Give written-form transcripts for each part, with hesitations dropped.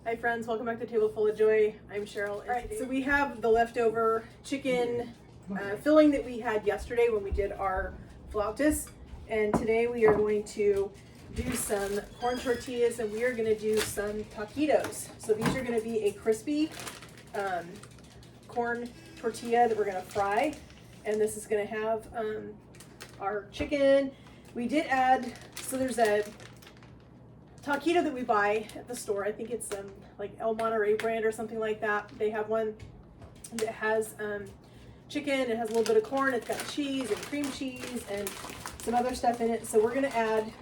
Hi friends, welcome back to Table Full of Joy. I'm Cheryl. All right, so we have the leftover chicken filling that we had yesterday when we did our flautas, and today we are going to do some corn tortillas and we are going to do some taquitos. So these are going to be a crispy corn tortilla that we're going to fry, and this is going to have our chicken. We did add, so there's a taquito that we buy at the store. I think it's like El Monterey brand or something like that. They have one that has chicken, it has a little bit of corn, it's got cheese and cream cheese and some other stuff in it. So we're gonna add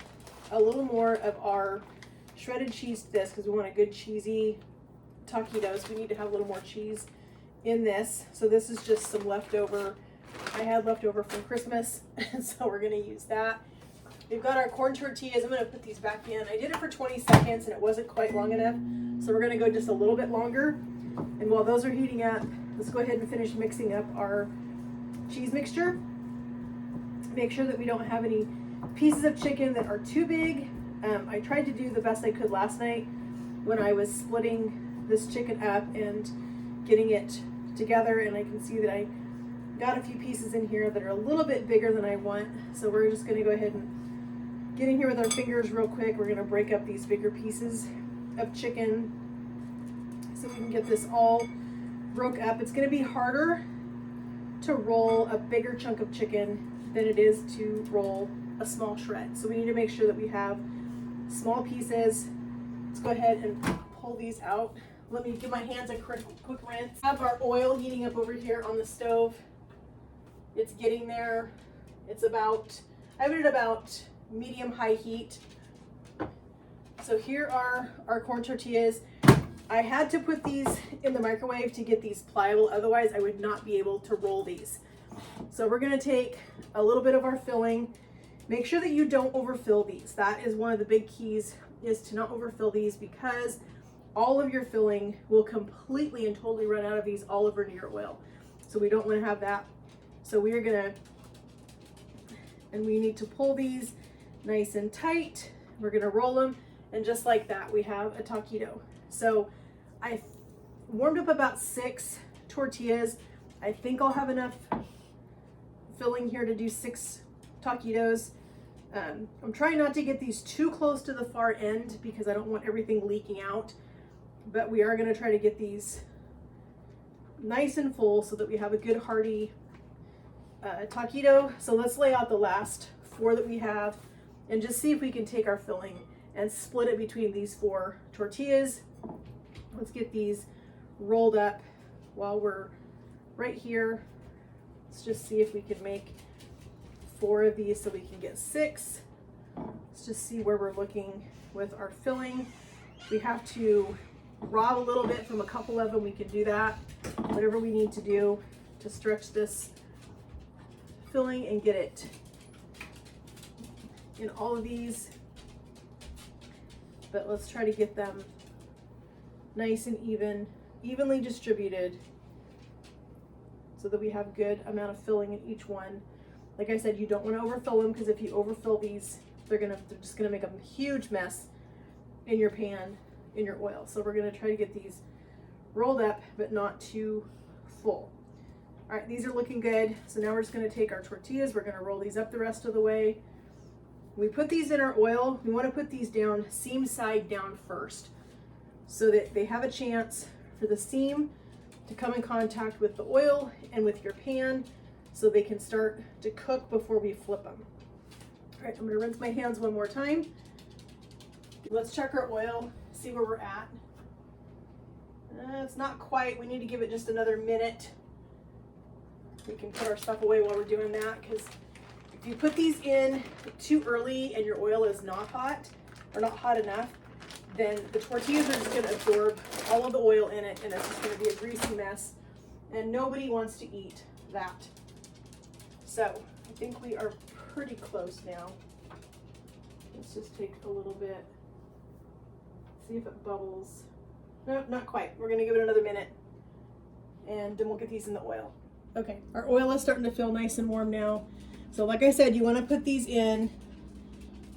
a little more of our shredded cheese to this because we want a good cheesy taquitos. We need to have a little more cheese in this. So this is just some leftover, I had leftover from Christmas, so we're gonna use that. We've got our corn tortillas. I'm going to put these back in. I did it for 20 seconds and it wasn't quite long enough. So we're going to go just a little bit longer. And while those are heating up, let's go ahead and finish mixing up our cheese mixture. Make sure that we don't have any pieces of chicken that are too big. I tried to do the best I could last night when I was splitting this chicken up and getting it together. And I can see that I got a few pieces in here that are a little bit bigger than I want. So we're just going to go ahead and get in here with our fingers real quick. We're gonna break up these bigger pieces of chicken so we can get this all broke up. It's gonna be harder to roll a bigger chunk of chicken than it is to roll a small shred. So we need to make sure that we have small pieces. Let's go ahead and pull these out. Let me give my hands a quick rinse. I have our oil heating up over here on the stove. It's getting there. It's about, I have it at about medium-high heat. So here are our corn tortillas. I had to put these in the microwave to get these pliable, otherwise I would not be able to roll these. So we're going to take a little bit of our filling. Make sure that you don't overfill these. That is one of the big keys, is to not overfill these, because all of your filling will completely and totally run out of these all over into your oil. So we don't want to have that. So we are going to, and we need to pull these nice and tight. We're gonna roll them, and just like that we have a taquito. So I warmed up about 6 tortillas. I think I'll have enough filling here to do 6 taquitos. I'm trying not to get these too close to the far end because I don't want everything leaking out, but we are gonna try to get these nice and full so that we have a good hearty taquito. So let's lay out the last 4 that we have and just see if we can take our filling and split it between these 4 tortillas. Let's get these rolled up while we're right here. Let's just see if we can make 4 of these so we can get 6. Let's just see where we're looking with our filling. We have to rob a little bit from a couple of them. We can do that. Whatever we need to do to stretch this filling and get it in all of these, but let's try to get them nice and evenly distributed so that we have good amount of filling in each one. Like I said, you don't want to overfill them, because if you overfill these, they're just gonna make a huge mess in your pan, in your oil. So we're gonna try to get these rolled up but not too full. All right, these are looking good. So now we're just gonna take our tortillas, we're gonna roll these up the rest of the way. We put these in our oil. We want to put these down seam side down first so that they have a chance for the seam to come in contact with the oil and with your pan so they can start to cook before we flip them. All right, I'm going to rinse my hands one more time. Let's check our oil, see where we're at. It's not quite. We need to give it just another minute. We can put our stuff away while we're doing that, because if you put these in too early and your oil is not hot or not hot enough, then the tortillas are just going to absorb all of the oil in it, and it's just going to be a greasy mess, and nobody wants to eat that. So I think we are pretty close now. Let's just take a little bit, see if it bubbles. No, not quite. We're going to give it another minute, and then we'll get these in the oil. Okay, our oil is starting to feel nice and warm now. So like I said, you want to put these in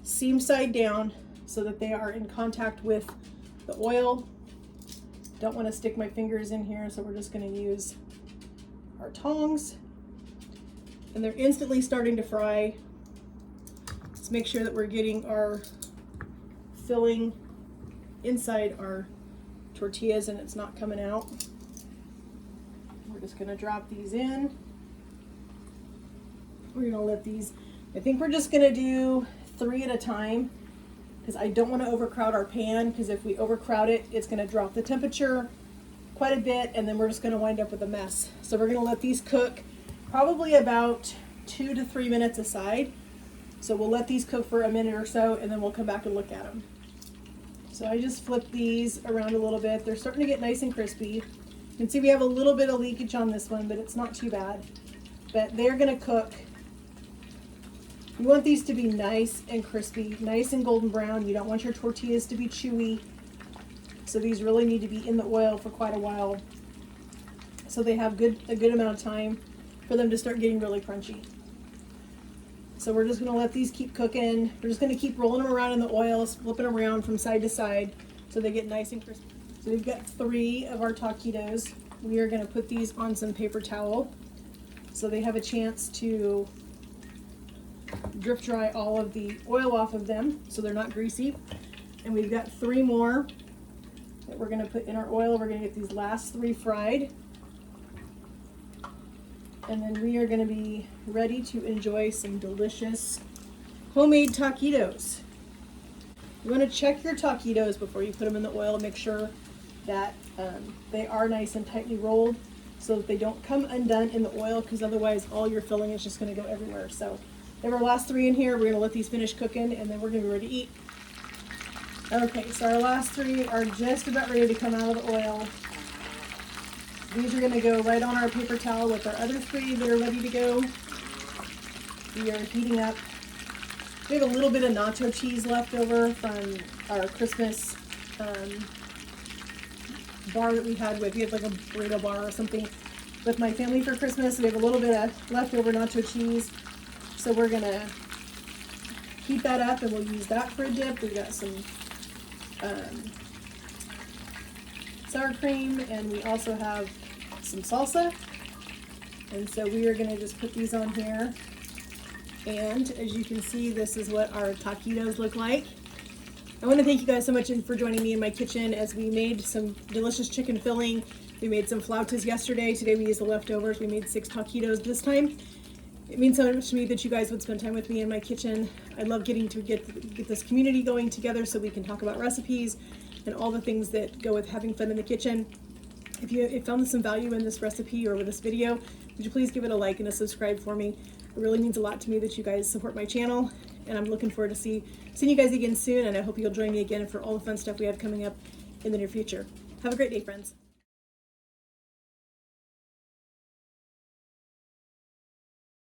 seam side down so that they are in contact with the oil don't want to stick my fingers in here, so we're just going to use our tongs. And they're instantly starting to fry. Let's make sure that we're getting our filling inside our tortillas and it's not coming out. We're just going to drop these in. We're going to let these, I think we're just going to do 3 at a time, because I don't want to overcrowd our pan, because if we overcrowd it, it's going to drop the temperature quite a bit, and then we're just going to wind up with a mess. So we're going to let these cook probably about 2 to 3 minutes aside. So we'll let these cook for a minute or so, and then we'll come back and look at them. So I just flip these around a little bit. They're starting to get nice and crispy. You can see we have a little bit of leakage on this one, but it's not too bad. But they're going to cook. You want these to be nice and crispy, nice and golden brown. You don't want your tortillas to be chewy. So these really need to be in the oil for quite a while, so they have a good amount of time for them to start getting really crunchy. So we're just going to let these keep cooking. We're just going to keep rolling them around in the oil, flipping them around from side to side so they get nice and crispy. So we've got 3 of our taquitos. We are going to put these on some paper towel so they have a chance to drip dry all of the oil off of them so they're not greasy. And we've got 3 more that we're going to put in our oil. We're going to get these last 3 fried. And then we are going to be ready to enjoy some delicious homemade taquitos. You want to check your taquitos before you put them in the oil. Make sure that they are nice and tightly rolled so that they don't come undone in the oil, because otherwise all your filling is just going to go everywhere. So we have our last 3 in here. We're going to let these finish cooking, and then we're going to be ready to eat. Okay, so our last 3 are just about ready to come out of the oil. These are going to go right on our paper towel with our other 3 that are ready to go. We are heating up. We have a little bit of nacho cheese left over from our Christmas bar that we had with. We had like a burrito bar or something with my family for Christmas. We have a little bit of leftover nacho cheese. So we're going to heat that up and we'll use that for a dip. We've got some sour cream, and we also have some salsa. And so we are going to just put these on here. And as you can see, this is what our taquitos look like. I want to thank you guys so much for joining me in my kitchen as we made some delicious chicken filling. We made some flautas yesterday. Today we used the leftovers. We made 6 taquitos this time. It means so much to me that you guys would spend time with me in my kitchen. I love getting to get this community going together so we can talk about recipes and all the things that go with having fun in the kitchen. If you found some value in this recipe or with this video, would you please give it a like and a subscribe for me? It really means a lot to me that you guys support my channel, and I'm looking forward to seeing you guys again soon, and I hope you'll join me again for all the fun stuff we have coming up in the near future. Have a great day, friends.